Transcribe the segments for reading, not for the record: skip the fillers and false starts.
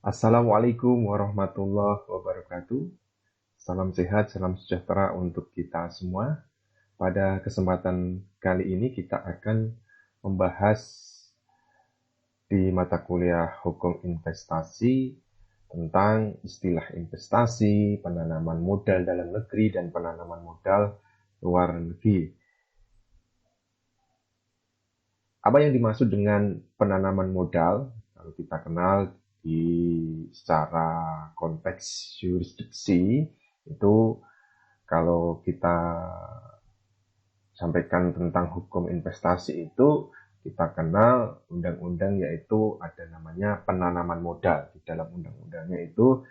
Assalamualaikum warahmatullahi wabarakatuh. Salam sehat, salam sejahtera untuk kita semua. Pada kesempatan kali ini kita akan membahas di mata kuliah Hukum Investasi tentang istilah investasi, penanaman modal dalam negeri, dan penanaman modal luar negeri. Apa yang dimaksud dengan penanaman modal? Kalau kita kenal secara konteks jurisdiksi, itu kalau kita sampaikan tentang hukum investasi itu kita kenal undang-undang, yaitu ada namanya penanaman modal. Di dalam undang-undangnya itu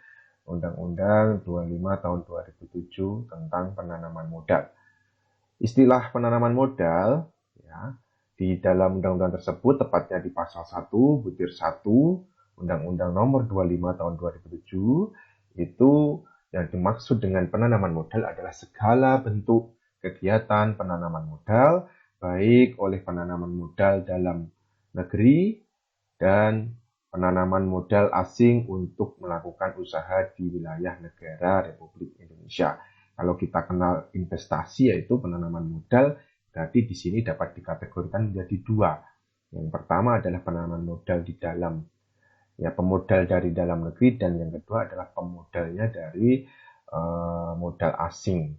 Undang-Undang 25 tahun 2007 tentang penanaman modal. Istilah penanaman modal, ya, di dalam undang-undang tersebut, tepatnya di pasal 1 butir 1 Undang-Undang nomor 25 tahun 2007, itu yang dimaksud dengan penanaman modal adalah segala bentuk kegiatan penanaman modal, baik oleh penanaman modal dalam negeri dan penanaman modal asing untuk melakukan usaha di wilayah negara Republik Indonesia. Kalau kita kenal investasi, yaitu penanaman modal, berarti di sini dapat dikategorikan menjadi dua. Yang pertama adalah penanaman modal di dalam, ya, pemodal dari dalam negeri, dan yang kedua adalah pemodalnya dari modal asing.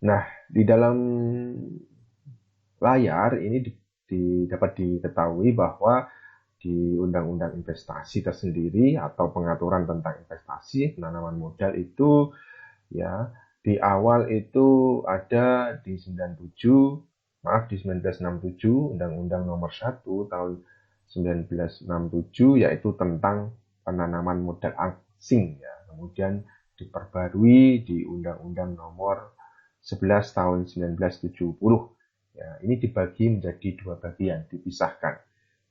Nah, di dalam layar ini dapat diketahui bahwa di Undang-Undang Investasi tersendiri atau pengaturan tentang investasi penanaman modal itu, ya, di awal itu ada di 1967 Undang-Undang nomor 1 tahun 1967, yaitu tentang penanaman modal asing, ya. Kemudian diperbarui di Undang-Undang nomor 11 tahun 1970. Ya, ini dibagi menjadi dua bagian, dipisahkan.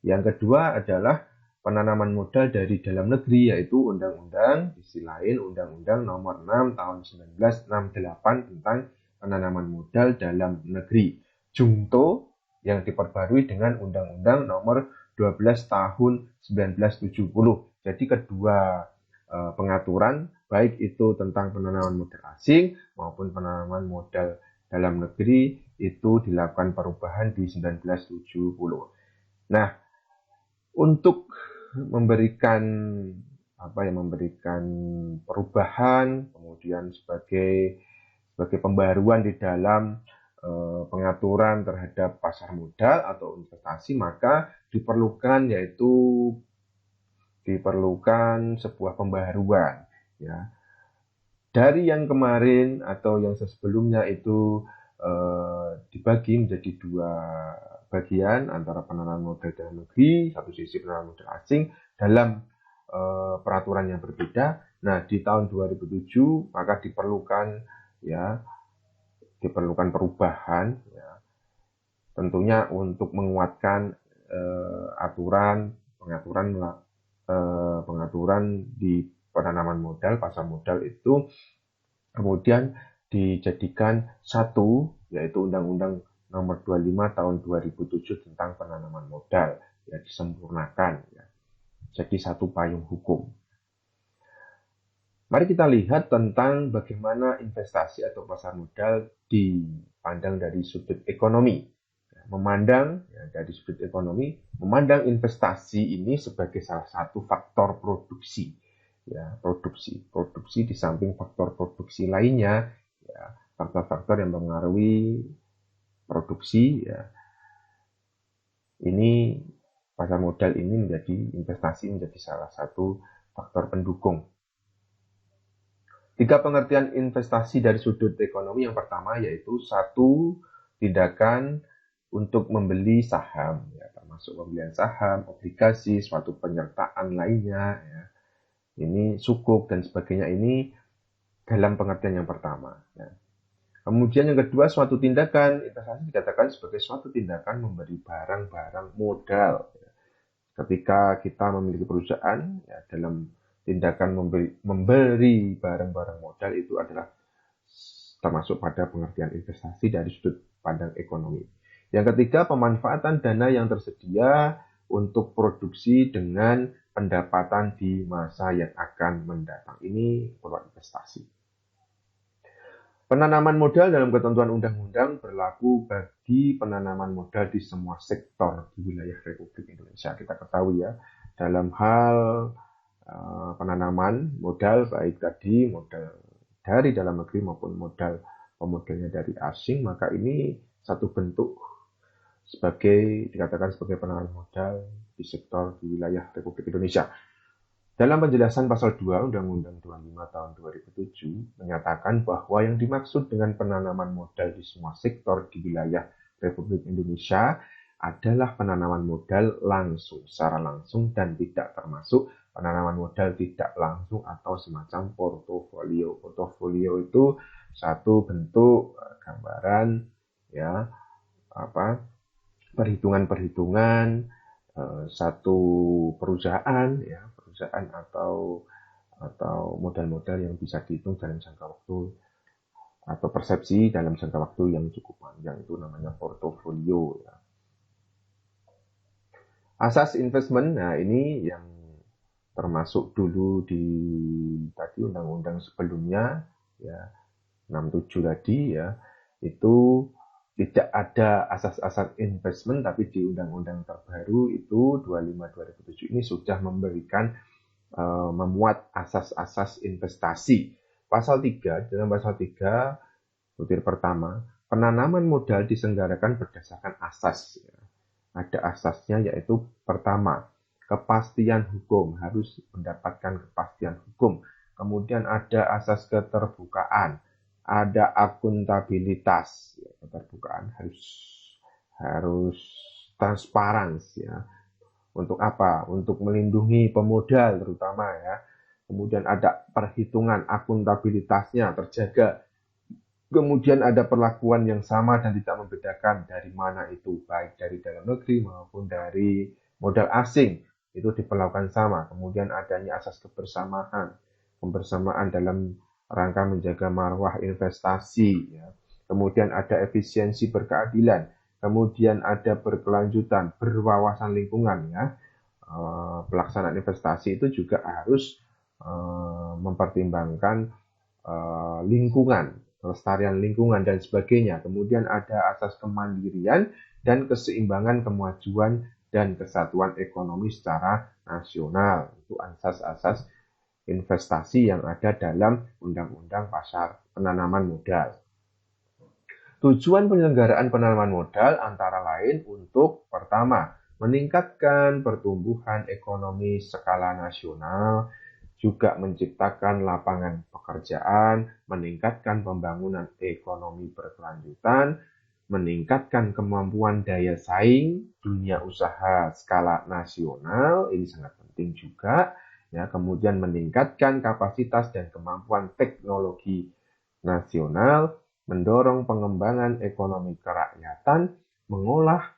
Yang kedua adalah penanaman modal dari dalam negeri, yaitu Undang-Undang, sisi lain Undang-Undang nomor 6 tahun 1968 tentang penanaman modal dalam negeri. Jungto yang diperbarui dengan Undang-Undang nomor 12 tahun 1970. Jadi kedua pengaturan, baik itu tentang penanaman modal asing maupun penanaman modal dalam negeri, itu dilakukan perubahan di 1970. Nah, untuk memberikan memberikan perubahan, kemudian sebagai pembaruan di dalam pengaturan terhadap pasar modal atau investasi, maka diperlukan sebuah pembaruan, ya. Dari yang kemarin atau yang sebelumnya itu dibagi menjadi dua bagian, antara penanaman modal dalam negeri, satu sisi penanaman modal asing dalam peraturan yang berbeda. Nah, di tahun 2007 maka diperlukan perubahan, ya, tentunya untuk menguatkan pengaturan di penanaman modal, pasar modal itu kemudian dijadikan satu, yaitu Undang-Undang nomor 25 tahun 2007 tentang penanaman modal, ya, disempurnakan, ya, jadi satu payung hukum. Mari kita lihat tentang bagaimana investasi atau pasar modal dipandang dari sudut ekonomi. Dari sudut ekonomi, memandang investasi ini sebagai salah satu faktor produksi. Ya, produksi di samping faktor produksi lainnya, ya, faktor-faktor yang mempengaruhi produksi, ya, ini pasar modal ini investasi menjadi salah satu faktor pendukung. Tiga pengertian investasi dari sudut ekonomi. Yang pertama yaitu satu, tindakan untuk membeli saham, ya, termasuk pembelian saham, obligasi, suatu penyertaan lainnya, ya. Ini sukuk dan sebagainya, ini dalam pengertian yang pertama, ya. Kemudian yang kedua, suatu tindakan investasi dikatakan sebagai suatu tindakan memberi barang-barang modal, ya. Ketika kita memiliki perusahaan, ya, dalam tindakan memberi barang-barang modal itu adalah termasuk pada pengertian investasi dari sudut pandang ekonomi. Yang ketiga, pemanfaatan dana yang tersedia untuk produksi dengan pendapatan di masa yang akan mendatang. Ini peluang investasi. Penanaman modal dalam ketentuan undang-undang berlaku bagi penanaman modal di semua sektor di wilayah Republik Indonesia. Kita ketahui ya, dalam hal penanaman modal, baik tadi modal dari dalam negeri maupun pemodalnya dari asing, maka ini satu bentuk dikatakan sebagai penanaman modal di sektor di wilayah Republik Indonesia. Dalam penjelasan pasal 2 Undang-Undang 25 tahun 2007 menyatakan bahwa yang dimaksud dengan penanaman modal di semua sektor di wilayah Republik Indonesia adalah penanaman modal langsung, secara langsung dan tidak termasuk penanaman modal tidak langsung atau semacam portofolio. Portofolio itu satu bentuk gambaran ya, perhitungan-perhitungan satu perusahaan ya, atau modal-modal yang bisa dihitung dalam jangka waktu atau persepsi dalam jangka waktu yang cukup panjang, itu namanya portofolio ya. Asas investment, nah ini yang termasuk dulu di tadi undang-undang sebelumnya ya 67 tadi ya, itu tidak ada asas-asas investment, tapi di undang-undang terbaru itu 25/2007 ini sudah memberikan memuat asas-asas investasi. Pasal 3, dalam pasal 3 butir pertama, penanaman modal diselenggarakan berdasarkan asas ya. Ada asasnya, yaitu pertama, kepastian hukum, harus mendapatkan kepastian hukum. Kemudian ada asas keterbukaan, ada akuntabilitas, ya, keterbukaan harus transparan ya. Untuk apa? Untuk melindungi pemodal terutama ya. Kemudian ada perhitungan akuntabilitasnya terjaga. Kemudian ada perlakuan yang sama dan tidak membedakan dari mana itu, baik dari dalam negeri maupun dari modal asing, itu diperlakukan sama. Kemudian adanya asas kebersamaan dalam rangka menjaga marwah investasi ya. Kemudian ada efisiensi berkeadilan, kemudian ada berkelanjutan, berwawasan lingkungan ya. Pelaksanaan investasi itu juga harus mempertimbangkan lingkungan, kelestarian lingkungan dan sebagainya. Kemudian ada asas kemandirian dan keseimbangan kemajuan dan kesatuan ekonomi secara nasional. Itu asas-asas investasi yang ada dalam Undang-Undang Pasar Penanaman Modal. Tujuan penyelenggaraan penanaman modal antara lain untuk pertama, meningkatkan pertumbuhan ekonomi skala nasional, juga menciptakan lapangan pekerjaan, meningkatkan pembangunan ekonomi berkelanjutan, meningkatkan kemampuan daya saing dunia usaha skala nasional, ini sangat penting juga ya. Kemudian meningkatkan kapasitas dan kemampuan teknologi nasional, mendorong pengembangan ekonomi kerakyatan, mengolah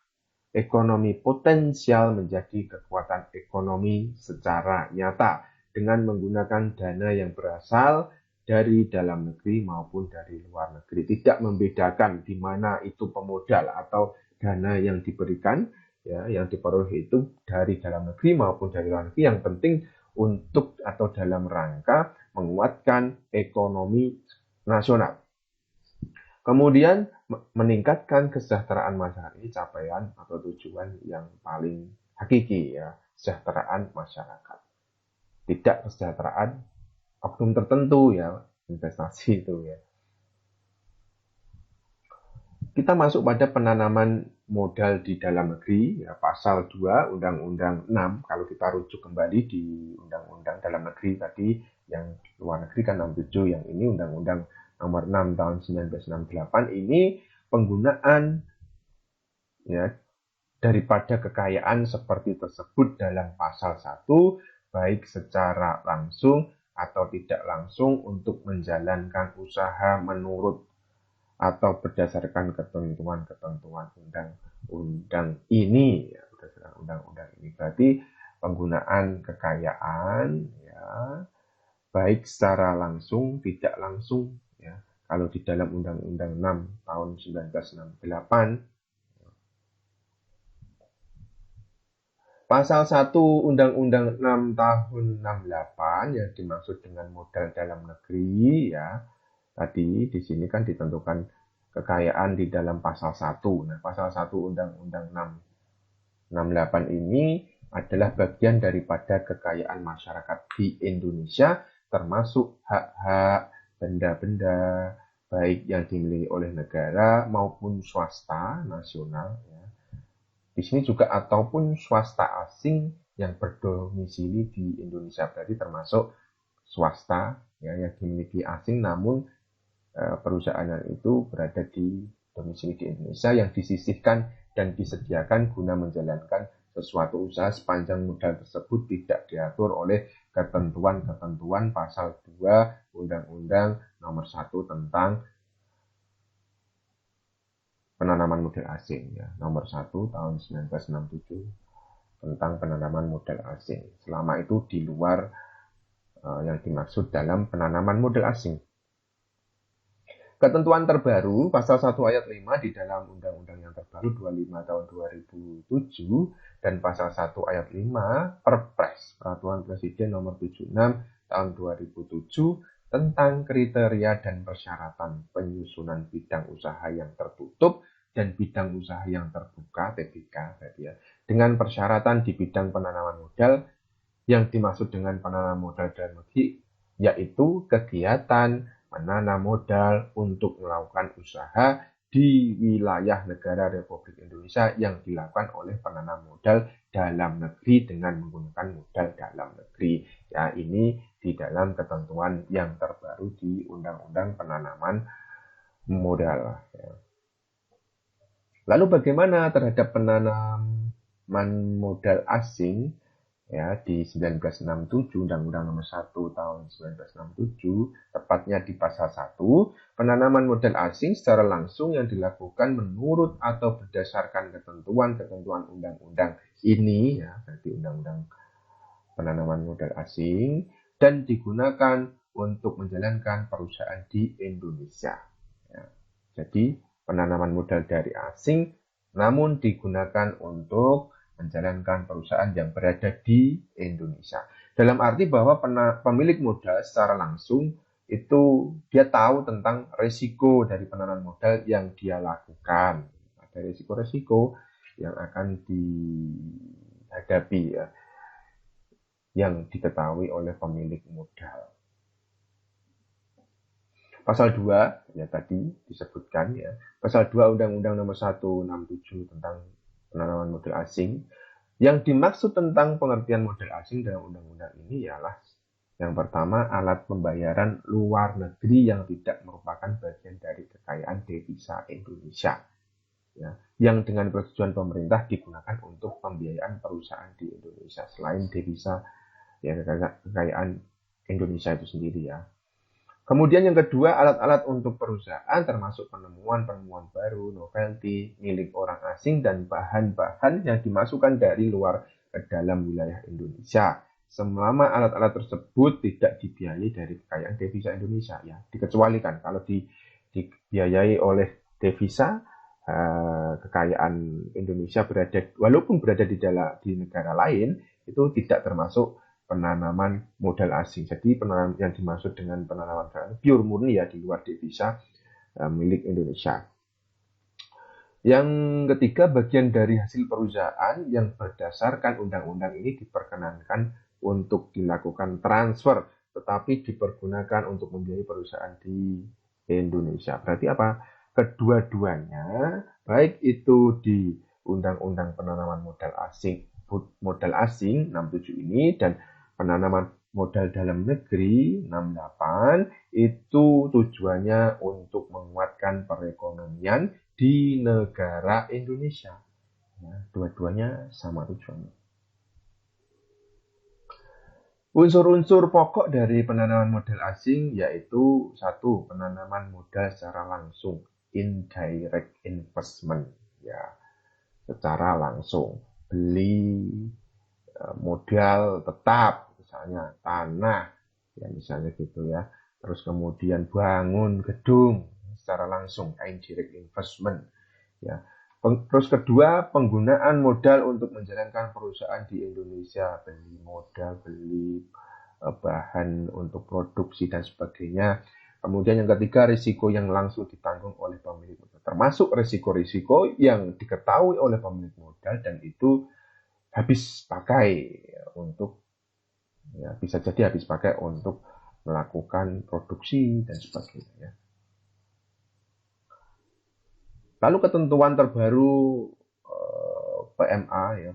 ekonomi potensial menjadi kekuatan ekonomi secara nyata dengan menggunakan dana yang berasal dari dalam negeri maupun dari luar negeri. Tidak membedakan di mana itu pemodal atau dana yang diberikan, ya, yang diperoleh itu dari dalam negeri maupun dari luar negeri. Yang penting untuk atau dalam rangka menguatkan ekonomi nasional. Kemudian meningkatkan kesejahteraan masyarakat, ini capaian atau tujuan yang paling hakiki ya, kesejahteraan masyarakat. Tidak kesejahteraan oknum tertentu ya, investasi itu ya. Kita masuk pada penanaman modal di dalam negeri ya, pasal 2 Undang-Undang 6. Kalau kita rujuk kembali di Undang-Undang dalam negeri tadi, yang luar negeri kan 67, yang ini Undang-Undang nomor 6 tahun 1968, ini penggunaan ya daripada kekayaan seperti tersebut dalam pasal 1, baik secara langsung atau tidak langsung untuk menjalankan usaha menurut atau berdasarkan ketentuan-ketentuan undang-undang ini ya, berdasarkan undang-undang ini. Berarti penggunaan kekayaan ya baik secara langsung tidak langsung ya. Kalau di dalam Undang-Undang 6 tahun 1968, Pasal 1 Undang-Undang 6 tahun 68 yang dimaksud dengan modal dalam negeri ya. Tadi di sini kan ditentukan kekayaan di dalam pasal 1. Nah, pasal 1 Undang-Undang 668 ini adalah bagian daripada kekayaan masyarakat di Indonesia, termasuk hak-hak, benda-benda, baik yang dimiliki oleh negara maupun swasta nasional. Ya. Di sini juga ataupun swasta asing yang berdomisili di Indonesia, berarti termasuk swasta ya, yang dimiliki asing namun perusahaan itu berada di domisili di Indonesia yang disisihkan dan disediakan guna menjalankan sesuatu usaha sepanjang modal tersebut tidak diatur oleh ketentuan-ketentuan pasal 2 Undang-Undang nomor 1 tentang penanaman modal asing ya, nomor 1 tahun 1967 tentang penanaman modal asing. Selama itu di luar yang dimaksud dalam penanaman modal asing. Ketentuan terbaru pasal 1 ayat 5 di dalam undang-undang yang terbaru 25 tahun 2007 dan pasal 1 ayat 5 Perpres Peraturan Presiden nomor 76 tahun 2007 tentang kriteria dan persyaratan penyusunan bidang usaha yang tertutup dan bidang usaha yang terbuka (TBK) ya, dengan persyaratan di bidang penanaman modal yang dimaksud dengan penanaman modal dalam negeri yaitu kegiatan menanam modal untuk melakukan usaha di wilayah negara Republik Indonesia yang dilakukan oleh penanam modal dalam negeri dengan menggunakan modal dalam negeri. Ya, ini di dalam ketentuan yang terbaru di Undang-Undang Penanaman Modal. Ya. Lalu bagaimana terhadap penanaman modal asing? Ya, di 1967 Undang-Undang Nomor 1 tahun 1967 tepatnya di pasal 1 penanaman modal asing secara langsung yang dilakukan menurut atau berdasarkan ketentuan-ketentuan undang-undang ini ya, berarti undang-undang penanaman modal asing dan digunakan untuk menjalankan perusahaan di Indonesia ya. Jadi penanaman modal dari asing namun digunakan untuk menjalankan perusahaan yang berada di Indonesia. Dalam arti bahwa pemilik modal secara langsung itu dia tahu tentang risiko dari penanaman modal yang dia lakukan. Ada risiko-risiko yang akan dihadapi ya, yang diketahui oleh pemilik modal. Pasal 2 ya tadi disebutkan ya. Pasal 2 Undang-Undang Nomor 167 tentang penanaman modal asing. Yang dimaksud tentang pengertian modal asing dalam undang-undang ini ialah yang pertama alat pembayaran luar negeri yang tidak merupakan bagian dari kekayaan devisa Indonesia. Ya, yang dengan persetujuan pemerintah digunakan untuk pembiayaan perusahaan di Indonesia selain devisa ya kekayaan Indonesia itu sendiri ya. Kemudian yang kedua, alat-alat untuk perusahaan termasuk penemuan-penemuan baru, novelty, milik orang asing, dan bahan-bahan yang dimasukkan dari luar ke dalam wilayah Indonesia. Selama alat-alat tersebut tidak dibiayai dari kekayaan devisa Indonesia. Ya, dikecualikan kalau dibiayai oleh devisa, kekayaan Indonesia walaupun berada di negara lain, itu tidak termasuk penanaman modal asing. Jadi penanaman yang dimaksud dengan penanaman pure murni ya di luar devisa milik Indonesia. Yang ketiga, bagian dari hasil perusahaan yang berdasarkan undang-undang ini diperkenankan untuk dilakukan transfer, tetapi dipergunakan untuk membiayai perusahaan di Indonesia. Berarti apa? Kedua-duanya, baik itu di Undang-Undang Penanaman Modal Asing 67 ini dan penanaman modal dalam negeri 68 itu tujuannya untuk menguatkan perekonomian di negara Indonesia. Ya, dua-duanya sama tujuannya. Unsur-unsur pokok dari penanaman modal asing yaitu 1. Penanaman modal secara langsung, indirect investment, ya, secara langsung. Beli modal tetap, misalnya tanah, ya misalnya gitu ya. Terus kemudian bangun gedung secara langsung, indirect investment, ya. Terus kedua, penggunaan modal untuk menjalankan perusahaan di Indonesia, beli modal, beli bahan untuk produksi dan sebagainya. Kemudian yang ketiga, risiko yang langsung ditanggung oleh pemilik modal, termasuk risiko-risiko yang diketahui oleh pemilik modal dan itu habis pakai untuk, ya, bisa jadi habis pakai untuk melakukan produksi dan sebagainya. Lalu ketentuan terbaru PMA, ya,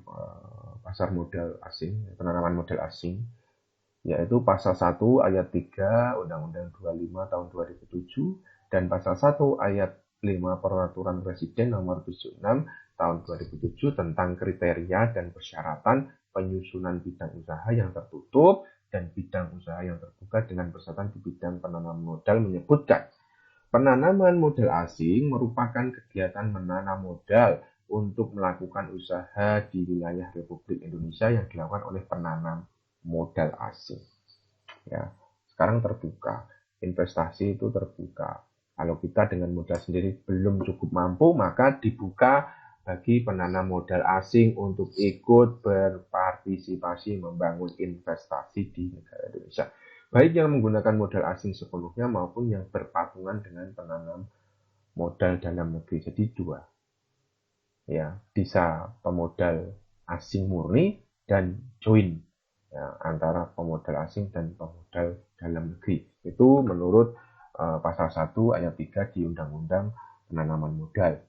pasar modal asing, penanaman modal asing, yaitu pasal 1 ayat 3 Undang-Undang 25 tahun 2007 dan pasal 1 ayat 5 Peraturan Presiden nomor 76 tahun 2007 tentang kriteria dan persyaratan penyusunan bidang usaha yang tertutup dan bidang usaha yang terbuka dengan persatuan di bidang penanaman modal menyebutkan penanaman modal asing merupakan kegiatan menanam modal untuk melakukan usaha di wilayah Republik Indonesia yang dilakukan oleh penanam modal asing. Ya, sekarang terbuka, investasi itu terbuka. Kalau kita dengan modal sendiri belum cukup mampu, maka dibuka bagi penanam modal asing untuk ikut berpartisipasi membangun investasi di negara Indonesia. Baik yang menggunakan modal asing sepenuhnya maupun yang berpatungan dengan penanam modal dalam negeri. Jadi dua. Ya, bisa pemodal asing murni dan join, ya, antara pemodal asing dan pemodal dalam negeri. Itu menurut pasal 1 ayat 3 di Undang-Undang Penanaman Modal.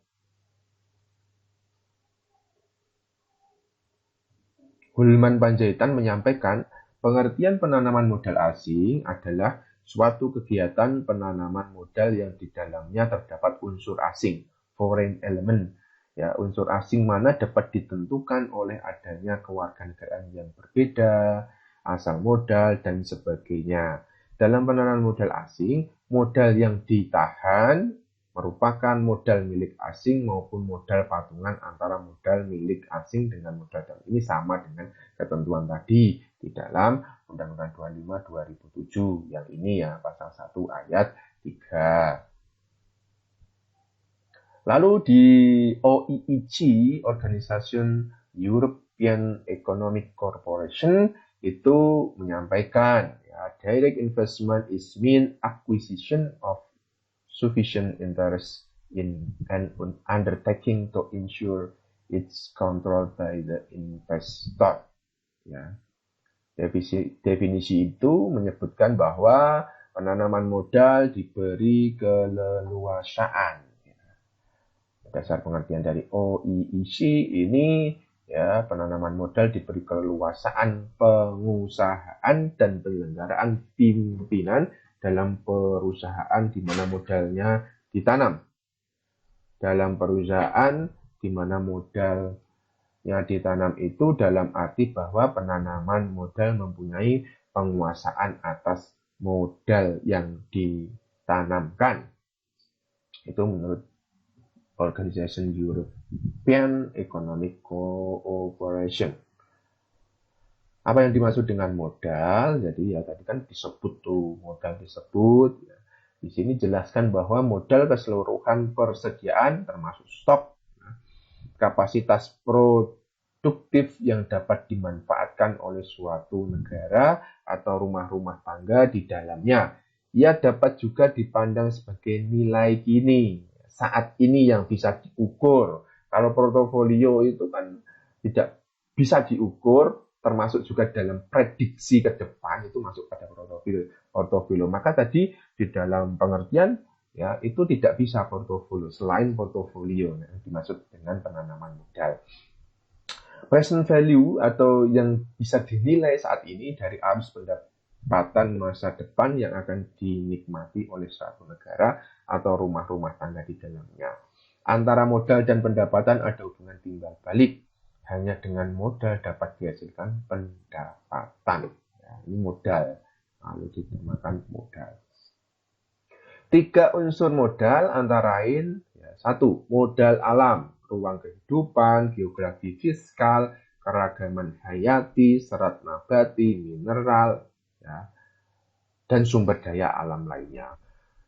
Hulman Panjaitan menyampaikan, pengertian penanaman modal asing adalah suatu kegiatan penanaman modal yang di dalamnya terdapat unsur asing, foreign element. Ya, unsur asing mana dapat ditentukan oleh adanya kewarganegaraan yang berbeda, asal modal, dan sebagainya. Dalam penanaman modal asing, modal yang ditahan merupakan modal milik asing maupun modal patungan antara modal milik asing dengan modal dalam. Ini sama dengan ketentuan tadi di dalam Undang-Undang 25 2007. Yang ini ya pasal 1 ayat 3. Lalu di OEEC, Organization European Economic Corporation, itu menyampaikan, ya, direct investment is mean acquisition of sufficient interest in an undertaking to ensure its controlled by the investor. Ya. Definisi itu menyebutkan bahwa penanaman modal diberi keleluasaan. Berdasar pengertian dari OEEC ini, ya, penanaman modal diberi keleluasaan pengusahaan dan penyelenggaraan pimpinan dalam perusahaan di mana modalnya ditanam. Dalam perusahaan di mana modalnya ditanam itu dalam arti bahwa penanaman modal mempunyai penguasaan atas modal yang ditanamkan. Itu menurut Organization European Economic Cooperation. Apa yang dimaksud dengan modal? Jadi ya tadi kan disebut tuh modal disebut. Ya. Di sini jelaskan bahwa modal keseluruhan persediaan termasuk stok, kapasitas produktif yang dapat dimanfaatkan oleh suatu negara atau rumah-rumah tangga di dalamnya. Ia dapat juga dipandang sebagai nilai kini saat ini yang bisa diukur. Kalau portofolio itu kan tidak bisa diukur, termasuk juga dalam prediksi ke depan, itu masuk pada portofolio. Maka tadi di dalam pengertian, ya, itu tidak bisa portofolio selain portofolio yang dimaksud dengan penanaman modal. Present value atau yang bisa dinilai saat ini dari arus pendapatan masa depan yang akan dinikmati oleh suatu negara atau rumah-rumah tangga di dalamnya. Antara modal dan pendapatan ada hubungan timbal balik. Hanya dengan modal dapat dihasilkan pendapatan. Ya, ini modal. Lalu dinamakan modal. 3 unsur modal antara lain, ya, 1. Modal alam, ruang kehidupan, geografi fiskal, keragaman hayati, serat nabati, mineral, ya, dan sumber daya alam lainnya.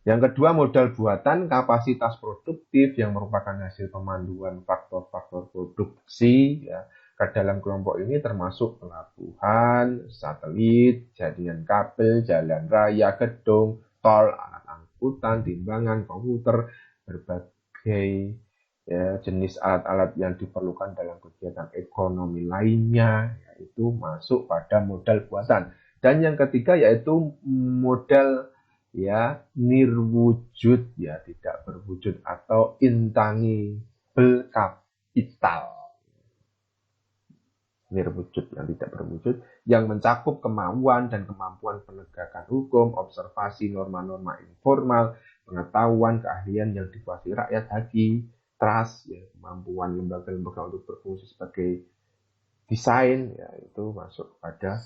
Yang kedua, modal buatan, kapasitas produk produktif yang merupakan hasil pemanduan faktor-faktor produksi ya. Ke dalam kelompok ini termasuk pelabuhan, satelit, jaringan kabel, jalan raya, gedung, tol, alat angkutan, timbangan, komputer, berbagai ya, jenis alat-alat yang diperlukan dalam kegiatan ekonomi lainnya, yaitu masuk pada modal buatan. Dan yang ketiga yaitu modal ya nirwujud ya tidak berwujud atau intangible capital. Nirwujud yang tidak berwujud yang mencakup kemauan dan kemampuan penegakan hukum, observasi norma-norma informal, pengetahuan, keahlian yang dikuasai rakyat haki, trust, ya, kemampuan lembaga-lembaga untuk berfungsi sebagai desain, ya itu masuk pada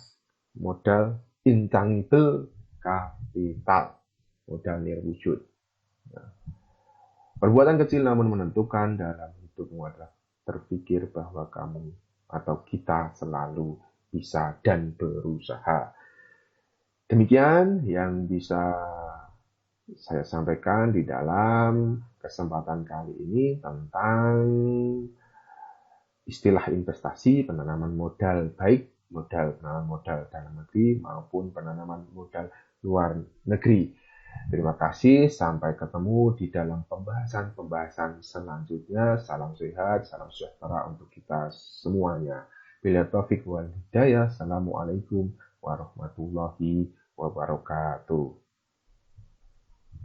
modal intangible capital, modal nirwujud. Nah, perbuatan kecil namun menentukan dalam hidupmu adalah terpikir bahwa kamu atau kita selalu bisa dan berusaha. Demikian yang bisa saya sampaikan di dalam kesempatan kali ini tentang istilah investasi, penanaman modal, baik penanaman modal dalam negeri maupun penanaman modal luar negeri. Terima kasih, sampai ketemu di dalam pembahasan-pembahasan selanjutnya. Salam sehat, salam sejahtera untuk kita semuanya. Bila taufik wal hidayah. Assalamualaikum warahmatullahi wabarakatuh.